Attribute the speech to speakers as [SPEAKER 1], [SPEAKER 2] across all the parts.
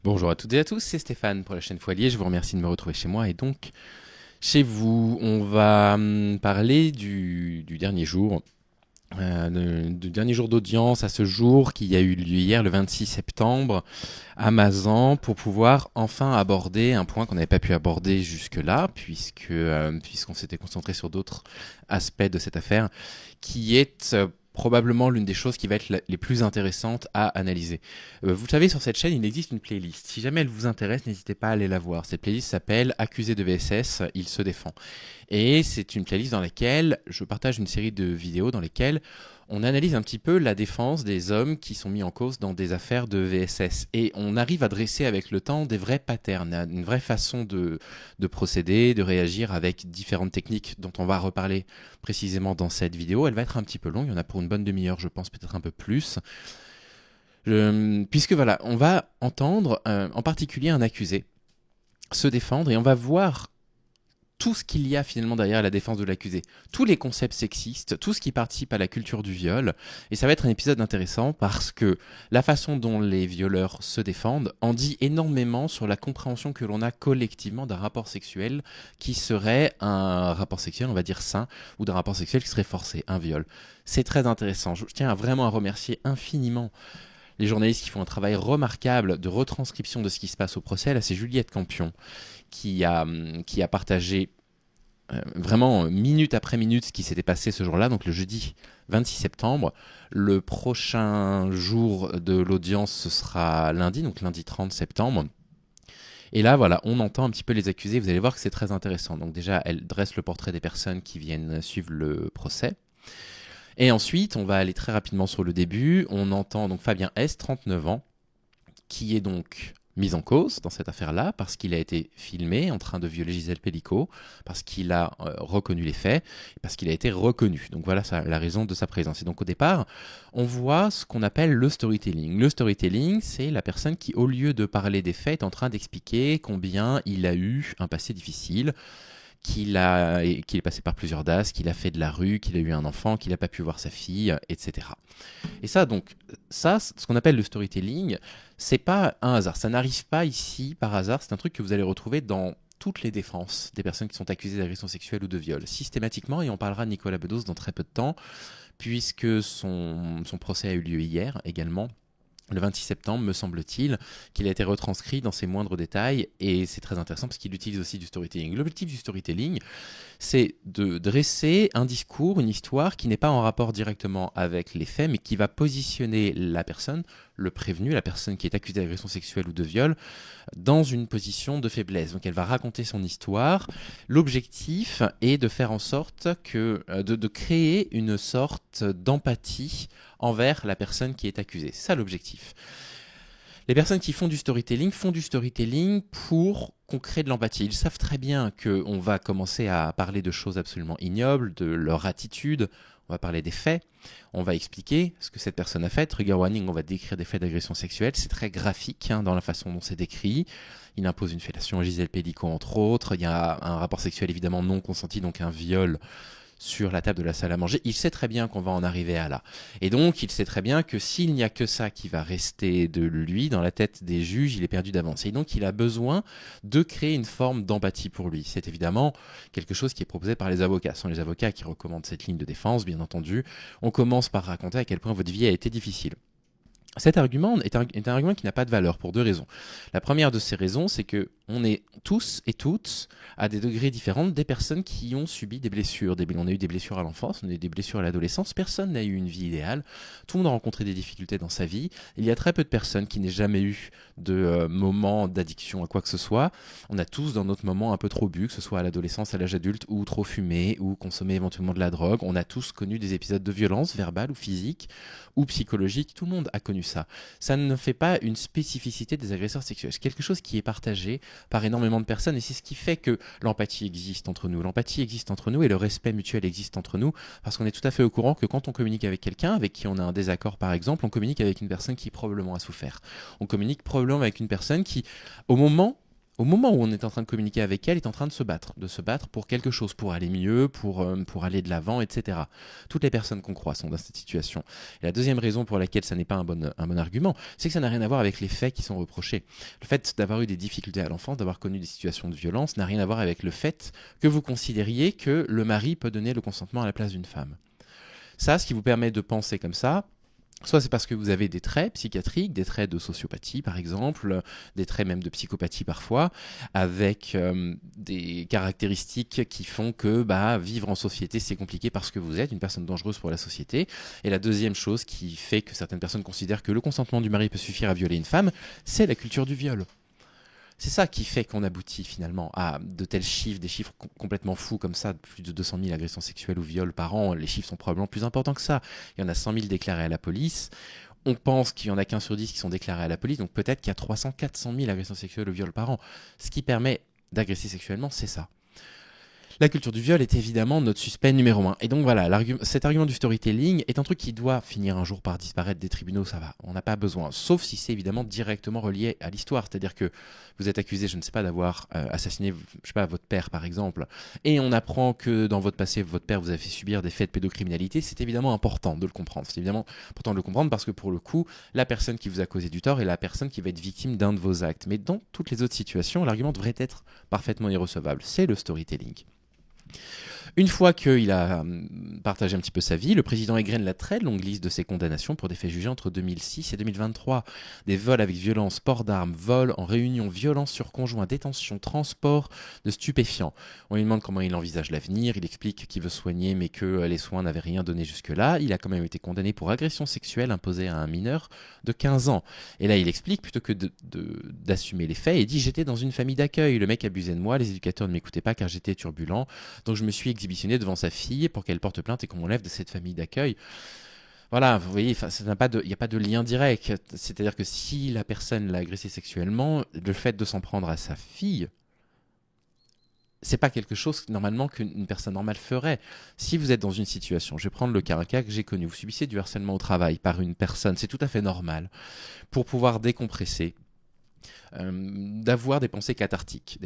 [SPEAKER 1] Bonjour à toutes et à tous, c'est Stéphane pour la chaîne Foilier. Je vous remercie de me retrouver chez moi et donc chez vous. On va parler du dernier jour, du dernier jour d'audience à ce jour qui a eu lieu hier, le 26 septembre, à Mazan, pour pouvoir enfin aborder un point qu'on n'avait pas pu aborder jusque-là, puisqu'on s'était concentré sur d'autres aspects de cette affaire, qui est probablement l'une des choses qui va être les plus intéressantes à analyser. Vous savez, sur cette chaîne, il existe une playlist. Si jamais elle vous intéresse, n'hésitez pas à aller la voir. Cette playlist s'appelle Accusé de VSS, il se défend. Et c'est une playlist dans laquelle je partage une série de vidéos dans lesquelles on analyse un petit peu la défense des hommes qui sont mis en cause dans des affaires de VSS. Et on arrive à dresser avec le temps des vrais patterns, une vraie façon de procéder, de réagir avec différentes techniques dont on va reparler précisément dans cette vidéo. Elle va être un petit peu longue, il y en a pour une bonne demi-heure, je pense, peut-être un peu plus. Puisque voilà, on va entendre en particulier un accusé se défendre et on va voir tout ce qu'il y a finalement derrière la défense de l'accusé, tous les concepts sexistes, tout ce qui participe à la culture du viol. Et ça va être un épisode intéressant parce que la façon dont les violeurs se défendent en dit énormément sur la compréhension que l'on a collectivement d'un rapport sexuel qui serait un rapport sexuel, on va dire sain, ou d'un rapport sexuel qui serait forcé, un viol. C'est très intéressant. Je tiens vraiment à remercier infiniment les journalistes qui font un travail remarquable de retranscription de ce qui se passe au procès. Là, c'est Juliette Campion qui a partagé vraiment minute après minute ce qui s'était passé ce jour-là, donc le jeudi 26 septembre. Le prochain jour de l'audience, ce sera lundi, donc lundi 30 septembre. Et là, voilà, on entend un petit peu les accusés. Vous allez voir que c'est très intéressant. Donc déjà, elle dresse le portrait des personnes qui viennent suivre le procès. Et ensuite, on va aller très rapidement sur le début. On entend donc Fabien S, 39 ans, qui est donc mis en cause dans cette affaire-là parce qu'il a été filmé en train de violer Gisèle Pellicot, parce qu'il a reconnu les faits, parce qu'il a été reconnu. Donc voilà la raison de sa présence. Et donc au départ, on voit ce qu'on appelle le storytelling. Le storytelling, c'est la personne qui, au lieu de parler des faits, est en train d'expliquer combien il a eu un passé difficile, qu'il est passé par plusieurs DAS, qu'il a fait de la rue, qu'il a eu un enfant, qu'il n'a pas pu voir sa fille, etc. Et ça, donc, ça, ce qu'on appelle le storytelling, c'est pas un hasard. Ça n'arrive pas ici par hasard. C'est un truc que vous allez retrouver dans toutes les défenses des personnes qui sont accusées d'agression sexuelle ou de viol, systématiquement, et on parlera de Nicolas Bedos dans très peu de temps, puisque son procès a eu lieu hier également. Le 26 septembre, me semble-t-il, qu'il a été retranscrit dans ses moindres détails, et c'est très intéressant parce qu'il utilise aussi du storytelling. L'objectif du storytelling, c'est de dresser un discours, une histoire qui n'est pas en rapport directement avec les faits, mais qui va positionner la personne, le prévenu, la personne qui est accusée d'agression sexuelle ou de viol, dans une position de faiblesse. Donc elle va raconter son histoire. L'objectif est de faire en sorte de créer une sorte d'empathie envers la personne qui est accusée. C'est ça l'objectif. Les personnes qui font du storytelling pour qu'on crée de l'empathie. Ils savent très bien qu'on va commencer à parler de choses absolument ignobles, de leur attitude, on va parler des faits, on va expliquer ce que cette personne a fait. Trigger warning, on va décrire des faits d'agression sexuelle, c'est très graphique dans la façon dont c'est décrit. Il impose une fellation à Gisèle Pellicot, entre autres. Il y a un rapport sexuel évidemment non consenti, donc un viol sur la table de la salle à manger. Il sait très bien qu'on va en arriver à là. Et donc, il sait très bien que s'il n'y a que ça qui va rester de lui dans la tête des juges, il est perdu d'avance. Et donc, il a besoin de créer une forme d'empathie pour lui. C'est évidemment quelque chose qui est proposé par les avocats. Ce sont les avocats qui recommandent cette ligne de défense, bien entendu. On commence par raconter à quel point votre vie a été difficile. Cet argument est un argument qui n'a pas de valeur pour deux raisons. La première de ces raisons, c'est que on est tous et toutes, à des degrés différents, des personnes qui ont subi des blessures. On a eu des blessures à l'enfance, on a eu des blessures à l'adolescence. Personne n'a eu une vie idéale. Tout le monde a rencontré des difficultés dans sa vie. Il y a très peu de personnes qui n'aient jamais eu de moments d'addiction à quoi que ce soit. On a tous dans notre moment un peu trop bu, que ce soit à l'adolescence, à l'âge adulte, ou trop fumé, ou consommé éventuellement de la drogue. On a tous connu des épisodes de violence verbale ou physique, ou psychologique. Tout le monde a connu ça. Ça ne fait pas une spécificité des agresseurs sexuels. C'est quelque chose qui est partagé par énormément de personnes et c'est ce qui fait que l'empathie existe entre nous. L'empathie existe entre nous et le respect mutuel existe entre nous parce qu'on est tout à fait au courant que quand on communique avec quelqu'un avec qui on a un désaccord par exemple, on communique avec une personne qui probablement a souffert. On communique probablement avec une personne qui, au moment au moment où on est en train de communiquer avec elle, est en train de se battre pour quelque chose, pour aller mieux, pour aller de l'avant, etc. Toutes les personnes qu'on croit sont dans cette situation. Et la deuxième raison pour laquelle ça n'est pas un bon argument, c'est que ça n'a rien à voir avec les faits qui sont reprochés. Le fait d'avoir eu des difficultés à l'enfance, d'avoir connu des situations de violence, n'a rien à voir avec le fait que vous considériez que le mari peut donner le consentement à la place d'une femme. Ça, ce qui vous permet de penser comme ça, soit c'est parce que vous avez des traits psychiatriques, des traits de sociopathie par exemple, des traits même de psychopathie parfois, avec des caractéristiques qui font que vivre en société c'est compliqué parce que vous êtes une personne dangereuse pour la société. Et la deuxième chose qui fait que certaines personnes considèrent que le consentement du mari peut suffire à violer une femme, c'est la culture du viol. C'est ça qui fait qu'on aboutit finalement à de tels chiffres, des chiffres complètement fous comme ça, plus de 200 000 agressions sexuelles ou viols par an. Les chiffres sont probablement plus importants que ça. Il y en a 100 000 déclarés à la police. On pense qu'il y en a qu'un sur 10 qui sont déclarés à la police, donc peut-être qu'il y a 300, 400 000 agressions sexuelles ou viols par an. Ce qui permet d'agresser sexuellement, c'est ça. La culture du viol est évidemment notre suspect numéro 1. Et donc voilà, cet argument du storytelling est un truc qui doit finir un jour par disparaître des tribunaux, ça va, on n'a pas besoin. Sauf si c'est évidemment directement relié à l'histoire. C'est-à-dire que vous êtes accusé, je ne sais pas, d'avoir assassiné, je sais pas, votre père par exemple, et on apprend que dans votre passé, votre père vous a fait subir des faits de pédocriminalité, c'est évidemment important de le comprendre. C'est évidemment important de le comprendre parce que pour le coup, la personne qui vous a causé du tort est la personne qui va être victime d'un de vos actes. Mais dans toutes les autres situations, l'argument devrait être parfaitement irrecevable. C'est le storytelling. Une fois qu'il a partagé un petit peu sa vie, le président égrène la très longue liste de ses condamnations pour des faits jugés entre 2006 et 2023. Des vols avec violence, port d'armes, vols en réunion, violence sur conjoint, détention, transport de stupéfiants. On lui demande comment il envisage l'avenir, il explique qu'il veut soigner mais que les soins n'avaient rien donné jusque-là. Il a quand même été condamné pour agression sexuelle imposée à un mineur de 15 ans. Et là il explique, plutôt que d'assumer les faits, il dit « J'étais dans une famille d'accueil, le mec abusait de moi, les éducateurs ne m'écoutaient pas car j'étais turbulent, donc je me suis exhibitionné devant sa fille pour qu'elle porte plainte et qu'on m'enlève de cette famille d'accueil. » Voilà, vous voyez, il n'y a pas de lien direct. C'est-à-dire que si la personne l'a agressé sexuellement, le fait de s'en prendre à sa fille, c'est pas quelque chose normalement qu'une personne normale ferait. Si vous êtes dans une situation, je vais prendre le cas que j'ai connu, vous subissez du harcèlement au travail par une personne, c'est tout à fait normal. Pour pouvoir décompresser, d'avoir des pensées cathartiques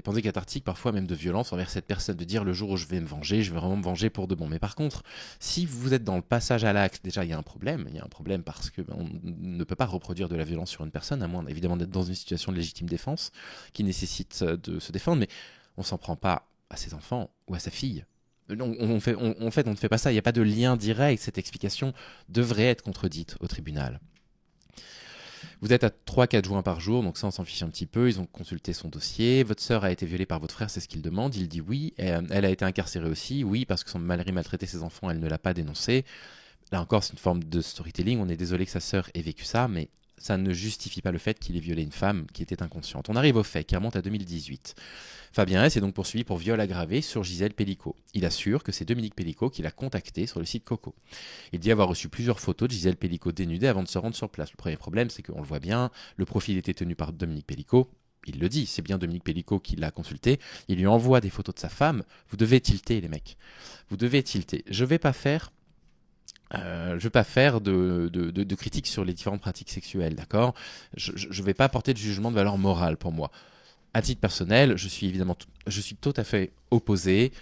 [SPEAKER 1] parfois même de violence envers cette personne, de dire le jour où je vais me venger, je vais vraiment me venger pour de bon. Mais par contre, si vous êtes dans le passage à l'acte, déjà il y a un problème parce que on ne peut pas reproduire de la violence sur une personne, à moins évidemment d'être dans une situation de légitime défense qui nécessite de se défendre, mais on s'en prend pas à ses enfants ou à sa fille. On ne fait pas ça, il n'y a pas de lien direct, cette explication devrait être contredite au tribunal. Vous êtes à 3-4 joints par jour, donc ça on s'en fiche un petit peu, ils ont consulté son dossier, votre sœur a été violée par votre frère, c'est ce qu'il demande, il dit oui, elle a été incarcérée aussi, oui, parce que son mari maltraitait ses enfants, elle ne l'a pas dénoncé. Là encore c'est une forme de storytelling, on est désolé que sa sœur ait vécu ça, mais ça ne justifie pas le fait qu'il ait violé une femme qui était inconsciente. On arrive au fait qui remonte à 2018. Fabien S est donc poursuivi pour viol aggravé sur Gisèle Pellicot. Il assure que c'est Dominique Pellicot qui l'a contacté sur le site Coco. Il dit avoir reçu plusieurs photos de Gisèle Pellicot dénudée avant de se rendre sur place. Le premier problème, c'est qu'on le voit bien, le profil était tenu par Dominique Pellicot. Il le dit, c'est bien Dominique Pellicot qui l'a consulté. Il lui envoie des photos de sa femme. Vous devez tilter, les mecs. Vous devez tilter. Je ne vais pas faire de critiques sur les différentes pratiques sexuelles, d'accord ? Je ne vais pas apporter de jugement de valeur morale pour moi. À titre personnel, je suis tout à fait opposé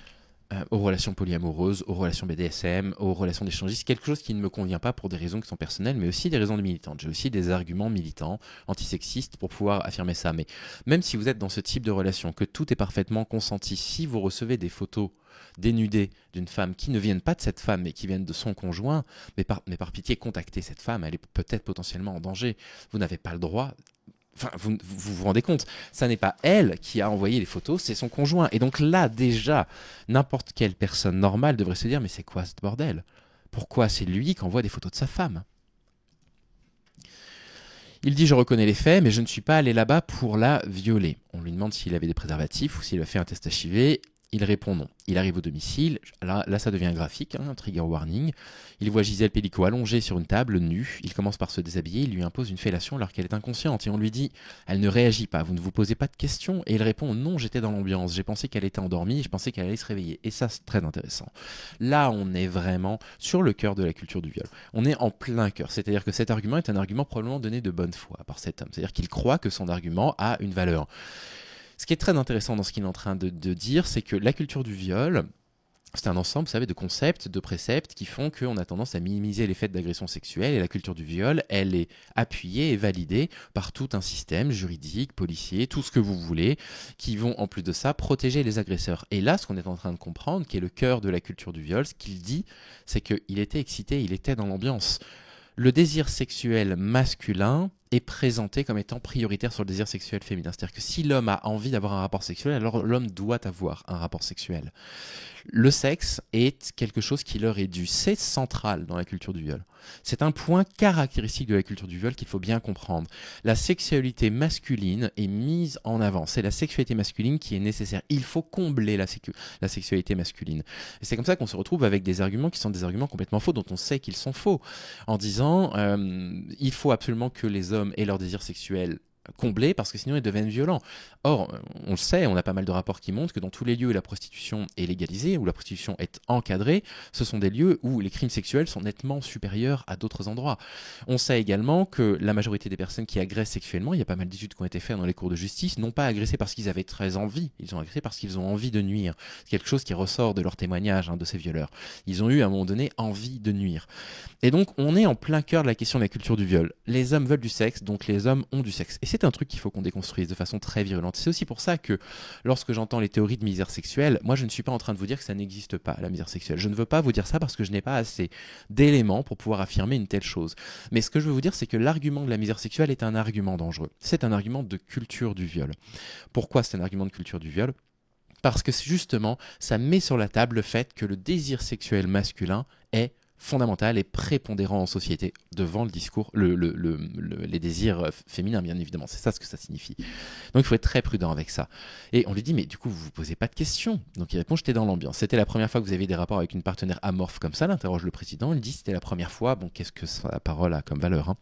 [SPEAKER 1] aux relations polyamoureuses, aux relations BDSM, aux relations d'échangistes, quelque chose qui ne me convient pas pour des raisons qui sont personnelles, mais aussi des raisons militantes. J'ai aussi des arguments militants, antisexistes, pour pouvoir affirmer ça. Mais même si vous êtes dans ce type de relation, que tout est parfaitement consenti, si vous recevez des photos dénudées d'une femme qui ne viennent pas de cette femme, mais qui viennent de son conjoint, mais par pitié, contactez cette femme, elle est peut-être potentiellement en danger. Vous n'avez pas le droit... Enfin, vous rendez compte, ça n'est pas elle qui a envoyé les photos, c'est son conjoint. Et donc là, déjà, n'importe quelle personne normale devrait se dire « Mais c'est quoi ce bordel ? Pourquoi c'est lui qui envoie des photos de sa femme ?» Il dit « Je reconnais les faits, mais je ne suis pas allé là-bas pour la violer. » On lui demande s'il avait des préservatifs ou s'il a fait un test HIV. Il répond non. Il arrive au domicile, là ça devient graphique, un trigger warning. Il voit Gisèle Pellicot allongée sur une table, nue. Il commence par se déshabiller, il lui impose une fellation alors qu'elle est inconsciente. Et on lui dit, elle ne réagit pas, vous ne vous posez pas de questions. Et il répond, non, j'étais dans l'ambiance, j'ai pensé qu'elle était endormie, je pensais qu'elle allait se réveiller. Et ça, c'est très intéressant. Là, on est vraiment sur le cœur de la culture du viol. On est en plein cœur. C'est-à-dire que cet argument est un argument probablement donné de bonne foi par cet homme. C'est-à-dire qu'il croit que son argument a une valeur. Ce qui est très intéressant dans ce qu'il est en train de dire, c'est que la culture du viol, c'est un ensemble, vous savez, de concepts, de préceptes qui font qu'on a tendance à minimiser les faits d'agression sexuelle, et la culture du viol, elle est appuyée et validée par tout un système juridique, policier, tout ce que vous voulez, qui vont en plus de ça protéger les agresseurs. Et là, ce qu'on est en train de comprendre, qui est le cœur de la culture du viol, ce qu'il dit, c'est qu'il était excité, il était dans l'ambiance. Le désir sexuel masculin est présenté comme étant prioritaire sur le désir sexuel féminin. C'est-à-dire que si l'homme a envie d'avoir un rapport sexuel, alors l'homme doit avoir un rapport sexuel. Le sexe est quelque chose qui leur est dû. C'est central dans la culture du viol. C'est un point caractéristique de la culture du viol qu'il faut bien comprendre. La sexualité masculine est mise en avant. C'est la sexualité masculine qui est nécessaire. Il faut combler la sexualité masculine. Et c'est comme ça qu'on se retrouve avec des arguments qui sont des arguments complètement faux, dont on sait qu'ils sont faux, en disant il faut absolument que les hommes aient leur désir sexuel comblés parce que sinon ils deviennent violents. Or, on le sait, on a pas mal de rapports qui montrent que dans tous les lieux où la prostitution est légalisée, où la prostitution est encadrée, ce sont des lieux où les crimes sexuels sont nettement supérieurs à d'autres endroits. On sait également que la majorité des personnes qui agressent sexuellement, il y a pas mal d'études qui ont été faites dans les cours de justice, n'ont pas agressé parce qu'ils avaient très envie, ils ont agressé parce qu'ils ont envie de nuire. C'est quelque chose qui ressort de leur témoignage, de ces violeurs. Ils ont eu à un moment donné envie de nuire. Et donc, on est en plein cœur de la question de la culture du viol. Les hommes veulent du sexe, donc les hommes ont du sexe. Et c'est un truc qu'il faut qu'on déconstruise de façon très virulente. C'est aussi pour ça que lorsque j'entends les théories de misère sexuelle, moi je ne suis pas en train de vous dire que ça n'existe pas, la misère sexuelle. Je ne veux pas vous dire ça parce que je n'ai pas assez d'éléments pour pouvoir affirmer une telle chose. Mais ce que je veux vous dire, c'est que l'argument de la misère sexuelle est un argument dangereux. C'est un argument de culture du viol. Pourquoi c'est un argument de culture du viol ? Parce que justement, ça met sur la table le fait que le désir sexuel masculin est fondamental et prépondérant en société devant le discours, les désirs féminins, bien évidemment. C'est ça ce que ça signifie. Donc il faut être très prudent avec ça. Et on lui dit, mais du coup, vous vous posez pas de questions. Donc il répond, j'étais dans l'ambiance. C'était la première fois que vous avez des rapports avec une partenaire amorphe comme ça, l'interroge le président. Il dit, c'était la première fois. Bon, qu'est-ce que la parole a comme valeur,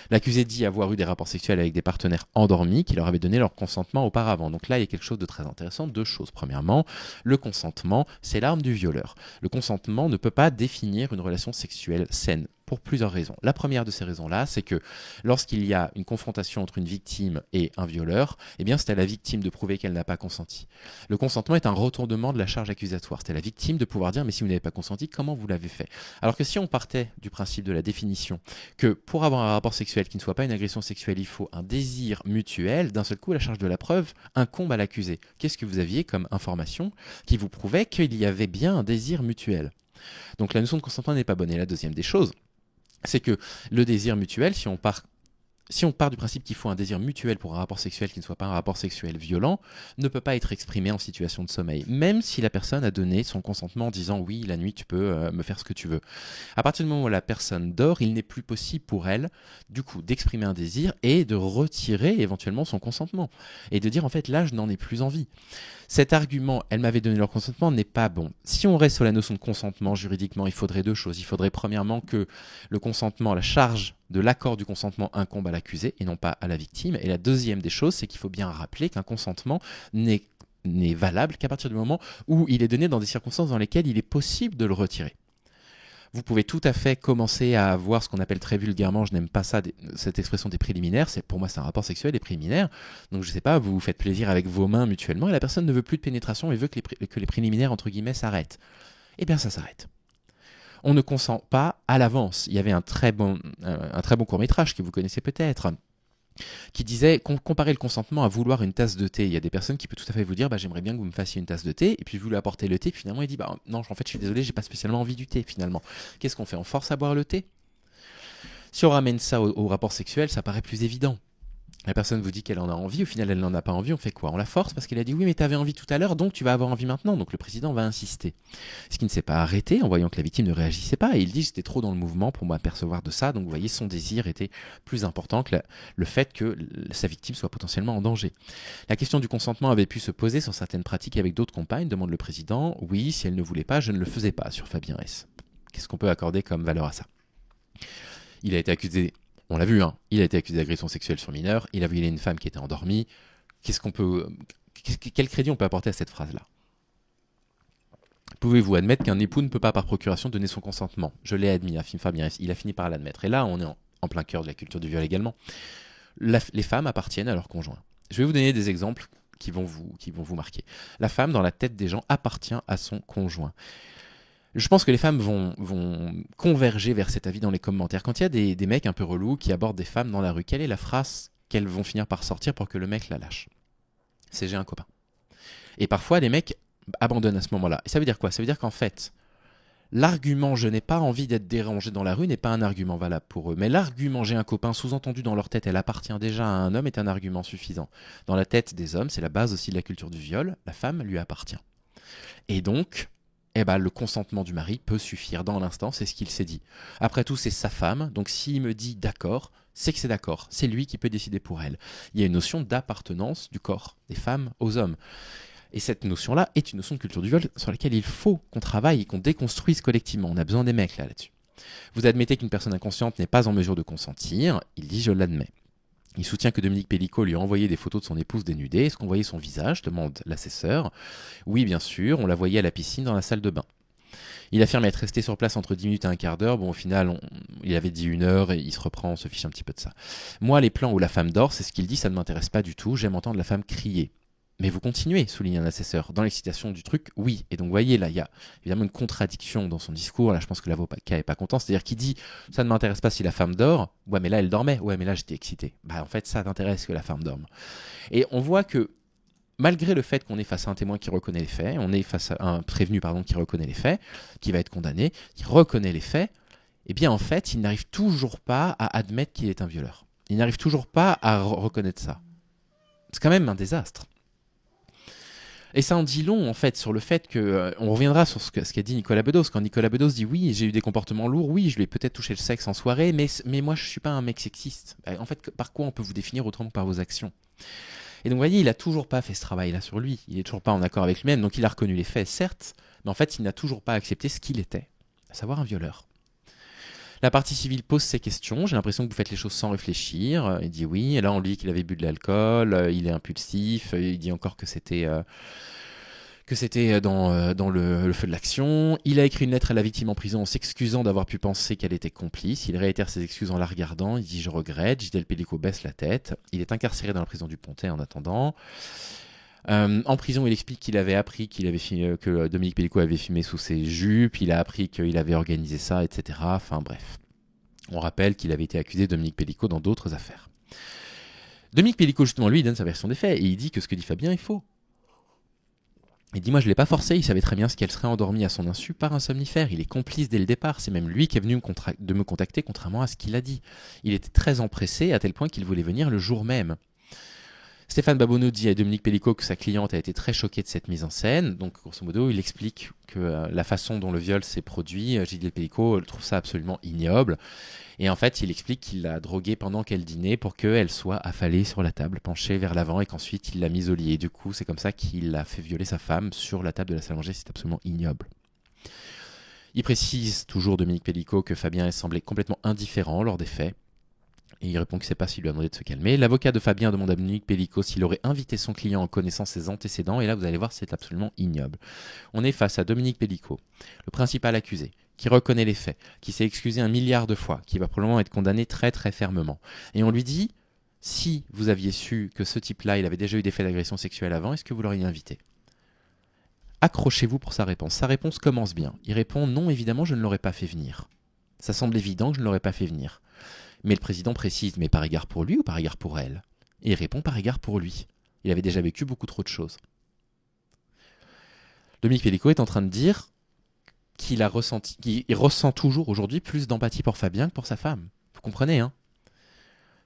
[SPEAKER 1] L'accusé dit avoir eu des rapports sexuels avec des partenaires endormis qui leur avaient donné leur consentement auparavant. Donc là, il y a quelque chose de très intéressant. Deux choses. Premièrement, le consentement, c'est l'arme du violeur. Le consentement ne peut pas définir une relation sexuelle saine pour plusieurs raisons. La première de ces raisons-là, c'est que lorsqu'il y a une confrontation entre une victime et un violeur, eh bien c'est à la victime de prouver qu'elle n'a pas consenti. Le consentement est un retournement de la charge accusatoire. C'est à la victime de pouvoir dire mais si vous n'avez pas consenti, comment vous l'avez fait ? Alors que si on partait du principe de la définition que pour avoir un rapport sexuel qui ne soit pas une agression sexuelle, il faut un désir mutuel, d'un seul coup la charge de la preuve incombe à l'accusé. Qu'est-ce que vous aviez comme information qui vous prouvait qu'il y avait bien un désir mutuel ? Donc la notion de consentement n'est pas bonne. Et la deuxième des choses, c'est que le désir mutuel, si on part du principe qu'il faut un désir mutuel pour un rapport sexuel qui ne soit pas un rapport sexuel violent, ne peut pas être exprimé en situation de sommeil, même si la personne a donné son consentement en disant oui, la nuit tu peux me faire ce que tu veux. À partir du moment où la personne dort, il n'est plus possible pour elle, du coup, d'exprimer un désir et de retirer éventuellement son consentement et de dire en fait là je n'en ai plus envie. Cet argument, elle m'avait donné leur consentement, n'est pas bon. Si on reste sur la notion de consentement juridiquement, il faudrait deux choses. Il faudrait premièrement que le consentement, la charge de l'accord du consentement incombe à l'accusé et non pas à la victime. Et la deuxième des choses, c'est qu'il faut bien rappeler qu'un consentement n'est valable qu'à partir du moment où il est donné dans des circonstances dans lesquelles il est possible de le retirer. Vous pouvez tout à fait commencer à avoir ce qu'on appelle très vulgairement, je n'aime pas ça, cette expression des préliminaires, pour moi c'est un rapport sexuel, des préliminaires. Donc je sais pas, vous vous faites plaisir avec vos mains mutuellement et la personne ne veut plus de pénétration et veut que les préliminaires entre guillemets s'arrêtent. Eh bien ça s'arrête. On ne consent pas à l'avance. Il y avait un très bon court-métrage que vous connaissez peut-être, qui disait comparer le consentement à vouloir une tasse de thé. Il y a des personnes qui peuvent tout à fait vous dire j'aimerais bien que vous me fassiez une tasse de thé, et puis vous lui apportez le thé, puis finalement il dit non, en fait je suis désolé, j'ai pas spécialement envie du thé finalement. Qu'est-ce qu'on fait ? On force à boire le thé ? Si on ramène ça au rapport sexuel, ça paraît plus évident. La personne vous dit qu'elle en a envie, au final elle n'en a pas envie, on fait quoi ? On la force parce qu'elle a dit oui mais tu avais envie tout à l'heure donc tu vas avoir envie maintenant, donc le président va insister. Ce qui ne s'est pas arrêté en voyant que la victime ne réagissait pas et il dit j'étais trop dans le mouvement pour m'apercevoir de ça, donc vous voyez son désir était plus important que le fait que sa victime soit potentiellement en danger. La question du consentement avait pu se poser sur certaines pratiques avec d'autres compagnes, demande le président, oui si elle ne voulait pas je ne le faisais pas sur Fabien S. Qu'est-ce qu'on peut accorder comme valeur à ça ? Il a été accusé. On l'a vu, il a été accusé d'agression sexuelle sur mineur, il a violé une femme qui était endormie. Quel crédit on peut apporter à cette phrase-là ? Pouvez-vous admettre qu'un époux ne peut pas par procuration donner son consentement ? Je l'ai admis, affirme Fabien S. Il a fini par l'admettre. Et là, on est en plein cœur de la culture du viol également. Les femmes appartiennent à leur conjoint. Je vais vous donner des exemples qui vont vous marquer. La femme, dans la tête des gens, appartient à son conjoint. Je pense que les femmes vont converger vers cet avis dans les commentaires. Quand il y a des mecs un peu relous qui abordent des femmes dans la rue, quelle est la phrase qu'elles vont finir par sortir pour que le mec la lâche? C'est j'ai un copain. Et parfois, les mecs abandonnent à ce moment-là. Et ça veut dire quoi? Ça veut dire qu'en fait, l'argument je n'ai pas envie d'être dérangé dans la rue n'est pas un argument valable pour eux. Mais l'argument j'ai un copain, sous-entendu dans leur tête, elle appartient déjà à un homme, est un argument suffisant. Dans la tête des hommes, c'est la base aussi de la culture du viol, la femme lui appartient. Et donc, le consentement du mari peut suffire dans l'instant, c'est ce qu'il s'est dit. Après tout, c'est sa femme, donc s'il me dit d'accord, c'est que c'est d'accord, c'est lui qui peut décider pour elle. Il y a une notion d'appartenance du corps des femmes aux hommes. Et cette notion-là est une notion de culture du viol sur laquelle il faut qu'on travaille et qu'on déconstruise collectivement. On a besoin des mecs là-dessus. Vous admettez qu'une personne inconsciente n'est pas en mesure de consentir, il dit « je l'admets ». Il soutient que Dominique Pellicot lui a envoyé des photos de son épouse dénudée. Est-ce qu'on voyait son visage, demande l'assesseur. Oui, bien sûr, on la voyait à la piscine dans la salle de bain. Il affirme être resté sur place entre 10 minutes et un quart d'heure. Bon, au final, il avait dit 1 heure et il se reprend, on se fiche un petit peu de ça. Moi, les plans où la femme dort, c'est ce qu'il dit, ça ne m'intéresse pas du tout. J'aime entendre la femme crier. Mais vous continuez, souligne un assesseur. Dans l'excitation du truc, oui. Et donc, vous voyez, là, il y a évidemment une contradiction dans son discours. Là, je pense que l'avocat n'est pas content. C'est-à-dire qu'il dit, ça ne m'intéresse pas si la femme dort. Ouais, mais là, elle dormait. Ouais, mais là, j'étais excité. En fait, ça t'intéresse que la femme dorme. Et on voit que, malgré le fait qu'on est face à un témoin qui reconnaît les faits, on est face à un prévenu, qui reconnaît les faits, qui va être condamné, qui reconnaît les faits, eh bien, en fait, il n'arrive toujours pas à admettre qu'il est un violeur. Il n'arrive toujours pas à reconnaître ça. C'est quand même un désastre. Et ça en dit long, en fait, sur le fait que... on reviendra sur ce qu'a dit Nicolas Bedos. Quand Nicolas Bedos dit « Oui, j'ai eu des comportements lourds, oui, je lui ai peut-être touché le sexe en soirée, mais moi, je ne suis pas un mec sexiste. » En fait, par quoi on peut vous définir autrement que par vos actions? Et donc, vous voyez, il n'a toujours pas fait ce travail-là sur lui. Il n'est toujours pas en accord avec lui-même. Donc, il a reconnu les faits, certes, mais en fait, il n'a toujours pas accepté ce qu'il était, à savoir un violeur. La partie civile pose ses questions. J'ai l'impression que vous faites les choses sans réfléchir. Il dit oui. Et là, on lui dit qu'il avait bu de l'alcool. Il est impulsif. Il dit encore que c'était dans le feu de l'action. Il a écrit une lettre à la victime en prison en s'excusant d'avoir pu penser qu'elle était complice. Il réitère ses excuses en la regardant. Il dit « Je regrette ». Gisèle Pellicot baisse la tête. Il est incarcéré dans la prison du Pontet en attendant. En prison, il explique qu'il avait appris que Dominique Pellicot avait fumé sous ses jupes, il a appris qu'il avait organisé ça, etc. Enfin bref. On rappelle qu'il avait été accusé de Dominique Pellicot dans d'autres affaires. Dominique Pellicot, justement, lui, il donne sa version des faits et il dit que ce que dit Fabien est faux. Il dit « Moi, je ne l'ai pas forcé, il savait très bien ce qu'elle serait endormie à son insu par un somnifère. Il est complice dès le départ. C'est même lui qui est venu de me contacter, contrairement à ce qu'il a dit. Il était très empressé, à tel point qu'il voulait venir le jour même. » Stéphane Babonneau dit à Dominique Pellicot que sa cliente a été très choquée de cette mise en scène. Donc, grosso modo, il explique que la façon dont le viol s'est produit, Gisèle Pellicot trouve ça absolument ignoble. Et en fait, il explique qu'il l'a droguée pendant qu'elle dînait pour qu'elle soit affalée sur la table, penchée vers l'avant, et qu'ensuite il l'a mise au lit. Et du coup, c'est comme ça qu'il a fait violer sa femme sur la table de la salle à manger. C'est absolument ignoble. Il précise toujours, Dominique Pellicot, que Fabien semblait complètement indifférent lors des faits. Et il répond qu'il ne sait pas s'il lui a demandé de se calmer. L'avocat de Fabien demande à Dominique Pellicot s'il aurait invité son client en connaissant ses antécédents. Et là, vous allez voir, c'est absolument ignoble. On est face à Dominique Pellicot, le principal accusé, qui reconnaît les faits, qui s'est excusé 1 milliard de fois, qui va probablement être condamné très très fermement. Et on lui dit, si vous aviez su que ce type-là, il avait déjà eu des faits d'agression sexuelle avant, est-ce que vous l'auriez invité? Accrochez-vous pour sa réponse. Sa réponse commence bien. Il répond, non, évidemment, je ne l'aurais pas fait venir. Ça semble évident que je ne l'aurais pas fait venir. Mais le président précise, mais par égard pour lui ou par égard pour elle? Et il répond par égard pour lui. Il avait déjà vécu beaucoup trop de choses. Dominique Pellicot est en train de dire qu'il ressent toujours aujourd'hui plus d'empathie pour Fabien que pour sa femme. Vous comprenez, hein?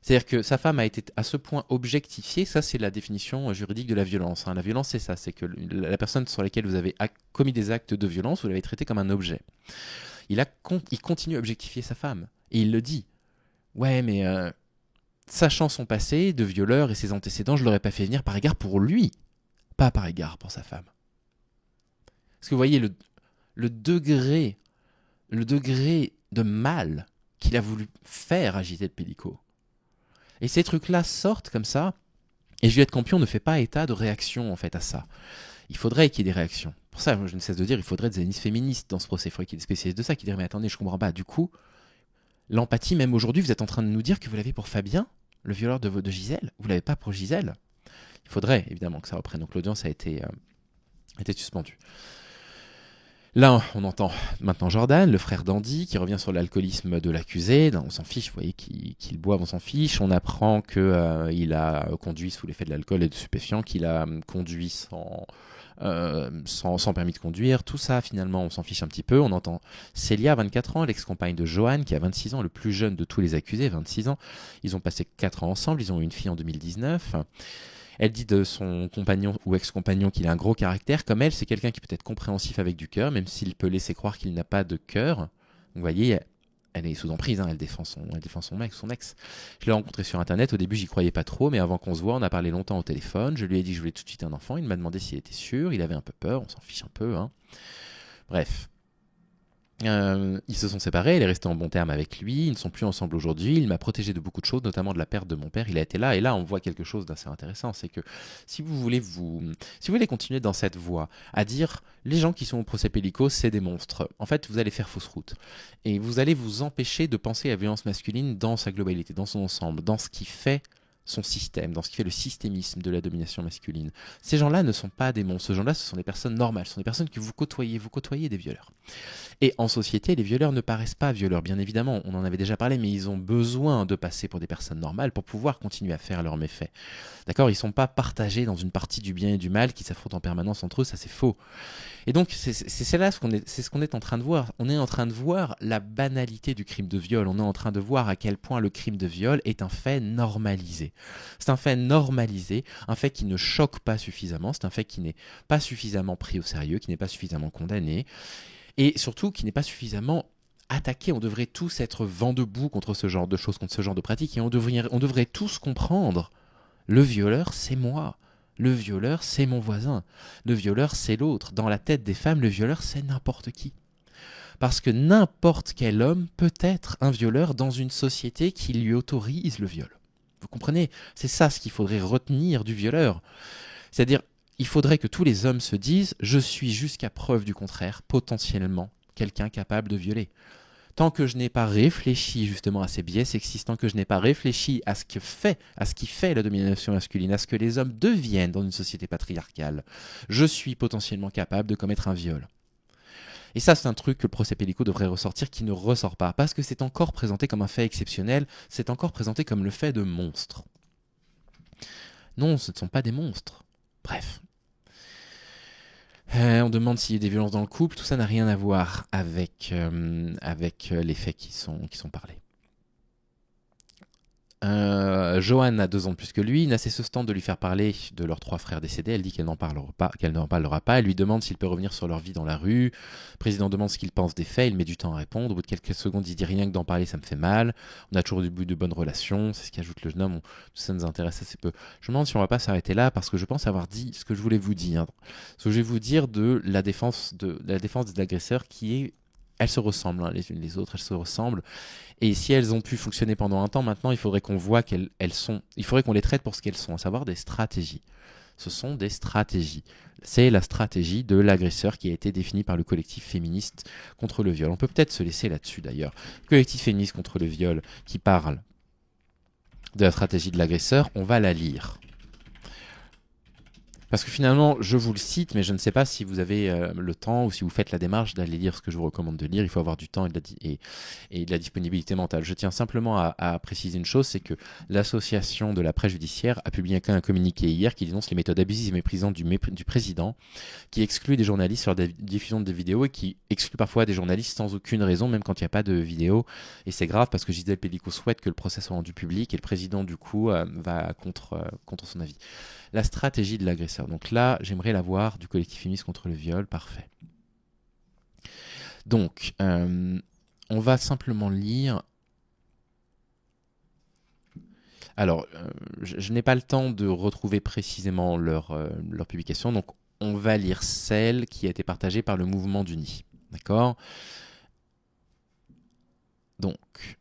[SPEAKER 1] C'est-à-dire que sa femme a été à ce point objectifiée. Ça, c'est la définition juridique de la violence. La violence, c'est ça. C'est que la personne sur laquelle vous avez commis des actes de violence, vous l'avez traité comme un objet. Il continue à objectifier sa femme. Et il le dit. Ouais, mais sachant son passé de violeur et ses antécédents, je ne l'aurais pas fait venir par égard pour lui, pas par égard pour sa femme. Parce que vous voyez le degré de mal qu'il a voulu faire à Gisèle Pellicot. Et ces trucs-là sortent comme ça, et Juliette Campion ne fait pas état de réaction en fait à ça. Il faudrait qu'il y ait des réactions. Pour ça, je ne cesse de dire, il faudrait des analystes féministes dans ce procès. Il faudrait qu'il y ait des spécialistes de ça qui diraient, mais attendez, je comprends pas. Du coup, l'empathie, même aujourd'hui, vous êtes en train de nous dire que vous l'avez pour Fabien, le violeur de Gisèle. Vous l'avez pas pour Gisèle. Il faudrait évidemment que ça reprenne. Donc l'audience a été suspendue. Là, on entend maintenant Jordan, le frère d'Andy, qui revient sur l'alcoolisme de l'accusé. On s'en fiche, vous voyez, qu'il boive, on s'en fiche. On apprend qu'il a conduit sous l'effet de l'alcool et de stupéfiants, qu'il a conduit sans permis de conduire. Tout ça, finalement, on s'en fiche un petit peu. On entend Célia, 24 ans, l'ex-compagne de Johan, qui a 26 ans, le plus jeune de tous les accusés, 26 ans. Ils ont passé 4 ans ensemble, ils ont eu une fille en 2019. Elle dit de son compagnon ou ex-compagnon qu'il a un gros caractère. Comme elle, c'est quelqu'un qui peut être compréhensif avec du cœur, même s'il peut laisser croire qu'il n'a pas de cœur. Donc, vous voyez, elle est sous emprise, hein, elle défend son mec, son ex. Je l'ai rencontré sur Internet, au début j'y croyais pas trop, mais avant qu'on se voit, on a parlé longtemps au téléphone. Je lui ai dit que je voulais tout de suite un enfant, il m'a demandé s'il était sûr, il avait un peu peur, on s'en fiche un peu. Hein. Bref. Ils se sont séparés, elle est restée en bon terme avec lui, ils ne sont plus ensemble aujourd'hui, il m'a protégé de beaucoup de choses, notamment de la perte de mon père, il a été là, et là on voit quelque chose d'assez intéressant, c'est que si vous voulez continuer dans cette voie, à dire les gens qui sont au procès Pellico, c'est des monstres, en fait vous allez faire fausse route, et vous allez vous empêcher de penser à la violence masculine dans sa globalité, dans son ensemble, dans ce qui fait son système, dans ce qui fait le systémisme de la domination masculine. Ces gens-là ne sont pas des monstres, ces gens-là ce sont des personnes normales, ce sont des personnes que vous côtoyez des violeurs. Et en société, les violeurs ne paraissent pas violeurs, bien évidemment, on en avait déjà parlé, mais ils ont besoin de passer pour des personnes normales pour pouvoir continuer à faire leurs méfaits. D'accord ? Ils ne sont pas partagés dans une partie du bien et du mal qui s'affrontent en permanence entre eux, ça c'est faux. Et donc, c'est ce qu'on est en train de voir. On est en train de voir la banalité du crime de viol, on est en train de voir à quel point le crime de viol est un fait normalisé. C'est un fait normalisé, un fait qui ne choque pas suffisamment, c'est un fait qui n'est pas suffisamment pris au sérieux, qui n'est pas suffisamment condamné, et surtout qui n'est pas suffisamment attaqué. On devrait tous être vent debout contre ce genre de choses, contre ce genre de pratiques, et on devrait tous comprendre, le violeur c'est moi, le violeur c'est mon voisin, le violeur c'est l'autre. Dans la tête des femmes, le violeur c'est n'importe qui. Parce que n'importe quel homme peut être un violeur dans une société qui lui autorise le viol. Vous comprenez ? C'est ça ce qu'il faudrait retenir du violeur. C'est-à-dire, il faudrait que tous les hommes se disent « je suis jusqu'à preuve du contraire, potentiellement, quelqu'un capable de violer ». Tant que je n'ai pas réfléchi justement à ces biais sexistes, tant que je n'ai pas réfléchi à ce qui fait la domination masculine, à ce que les hommes deviennent dans une société patriarcale, je suis potentiellement capable de commettre un viol. Et ça, c'est un truc que le procès Pellico devrait ressortir, qui ne ressort pas, parce que c'est encore présenté comme un fait exceptionnel, c'est encore présenté comme le fait de monstres. Non, ce ne sont pas des monstres. Bref. On demande s'il y a des violences dans le couple, tout ça n'a rien à voir avec les faits qui sont parlés. Johan a 2 ans de plus que lui, n'a cessé ce temps de lui faire parler de leurs 3 frères décédés. Elle dit qu'elle n'en parlera pas. Elle lui demande s'il peut revenir sur leur vie dans la rue. Le président demande ce qu'il pense des faits. Il met du temps à répondre. Au bout de quelques secondes, il dit rien que d'en parler, ça me fait mal. On a toujours du bout de bonnes relations. C'est ce qu'ajoute le jeune homme. Tout ça nous intéresse assez peu. Je me demande si on va pas s'arrêter là parce que je pense avoir dit ce que je voulais vous dire. Ce que je vais vous dire de la défense des agresseurs qui est... Elles se ressemblent, hein, les unes les autres, elles se ressemblent. Et si elles ont pu fonctionner pendant un temps, maintenant il faudrait qu'on voit il faudrait qu'on les traite pour ce qu'elles sont, à savoir des stratégies. Ce sont des stratégies. C'est la stratégie de l'agresseur qui a été définie par le collectif féministe contre le viol. On peut peut-être se laisser là-dessus d'ailleurs. Le collectif féministe contre le viol qui parle de la stratégie de l'agresseur, on va la lire. Parce que finalement, je vous le cite, mais je ne sais pas si vous avez le temps ou si vous faites la démarche d'aller lire ce que je vous recommande de lire. Il faut avoir du temps et de la disponibilité mentale. Je tiens simplement à préciser une chose, c'est que l'association de la presse judiciaire a publié un communiqué hier qui dénonce les méthodes abusives et méprisantes du président, qui exclut des journalistes sur la diffusion de vidéos et qui exclut parfois des journalistes sans aucune raison, même quand il n'y a pas de vidéo. Et c'est grave parce que Gisèle Pellico souhaite que le procès soit rendu public et le président, du coup, va contre son avis. La stratégie de l'agresseur. Donc là, j'aimerais la voir du collectif féministe contre le viol. Parfait. Donc, on va simplement lire. Alors, je n'ai pas le temps de retrouver précisément leur publication. Donc, on va lire celle qui a été partagée par le mouvement d'Uni. D'accord ? Donc,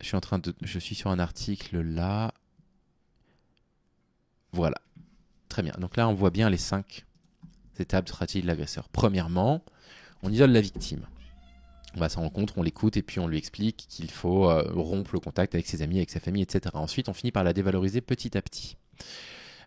[SPEAKER 1] je suis sur un article là. Voilà, très bien. Donc là, on voit bien les 5 étapes de stratégie de l'agresseur. Premièrement, on isole la victime. On va à sa rencontre, on l'écoute et puis on lui explique qu'il faut rompre le contact avec ses amis, avec sa famille, etc. Ensuite, on finit par la dévaloriser petit à petit.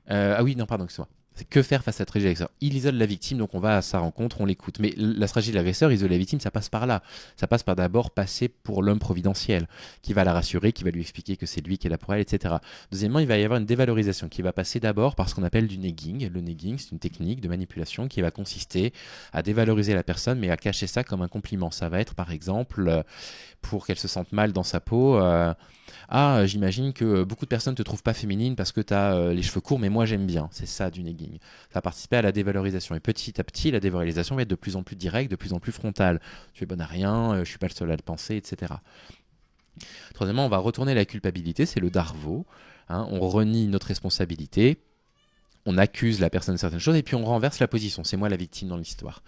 [SPEAKER 1] Ah oui, non, pardon, excuse-moi. C'est que faire face à la tragédie de l'agresseur. Il isole la victime, donc on va à sa rencontre, on l'écoute. Mais la tragédie de l'agresseur, isoler la victime, ça passe par là. Ça passe par d'abord passer pour l'homme providentiel, qui va la rassurer, qui va lui expliquer que c'est lui qui est là pour elle, etc. Deuxièmement, il va y avoir une dévalorisation qui va passer d'abord par ce qu'on appelle du negging. Le negging, c'est une technique de manipulation qui va consister à dévaloriser la personne, mais à cacher ça comme un compliment. Ça va être, par exemple, pour qu'elle se sente mal dans sa peau, j'imagine que beaucoup de personnes te trouvent pas féminine parce que tu as les cheveux courts, mais moi j'aime bien. C'est ça du negging. Ça va participer à la dévalorisation. Et petit à petit, la dévalorisation va être de plus en plus directe, de plus en plus frontale. Tu es bonne à rien, je suis pas le seul à le penser, etc. Troisièmement, on va retourner la culpabilité, c'est le darvo. On renie notre responsabilité. On accuse la personne de certaines choses et puis on renverse la position. C'est moi la victime dans l'histoire.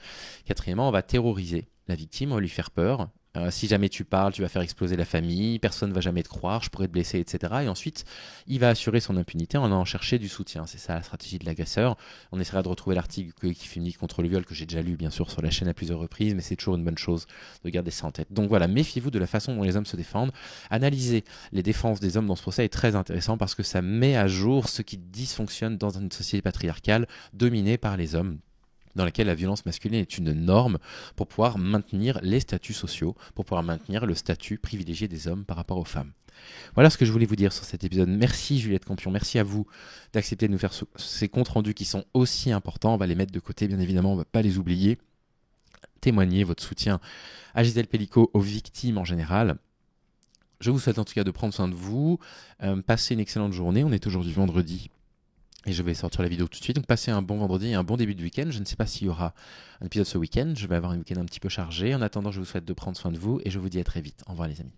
[SPEAKER 1] Quatrièmement, on va terroriser la victime, on va lui faire peur. Si jamais tu parles, tu vas faire exploser la famille, personne ne va jamais te croire, je pourrais te blesser, etc. Et ensuite, il va assurer son impunité en allant chercher du soutien. C'est ça la stratégie de l'agresseur. On essaiera de retrouver l'article qui féminise contre le viol que j'ai déjà lu, bien sûr, sur la chaîne à plusieurs reprises, mais c'est toujours une bonne chose de garder ça en tête. Donc voilà, méfiez-vous de la façon dont les hommes se défendent. Analyser les défenses des hommes dans ce procès est très intéressant parce que ça met à jour ce qui dysfonctionne dans une société patriarcale dominée par les hommes, dans laquelle la violence masculine est une norme pour pouvoir maintenir les statuts sociaux, pour pouvoir maintenir le statut privilégié des hommes par rapport aux femmes. Voilà ce que je voulais vous dire sur cet épisode. Merci Juliette Campion, merci à vous d'accepter de nous faire ces comptes rendus qui sont aussi importants. On va les mettre de côté, bien évidemment, on ne va pas les oublier. Témoignez votre soutien à Gisèle Pellico, aux victimes en général. Je vous souhaite en tout cas de prendre soin de vous, passez une excellente journée. On est aujourd'hui vendredi. Et je vais sortir la vidéo tout de suite. Donc passez un bon vendredi et un bon début de week-end. Je ne sais pas s'il y aura un épisode ce week-end. Je vais avoir un week-end un petit peu chargé. En attendant, je vous souhaite de prendre soin de vous et je vous dis à très vite. Au revoir les amis.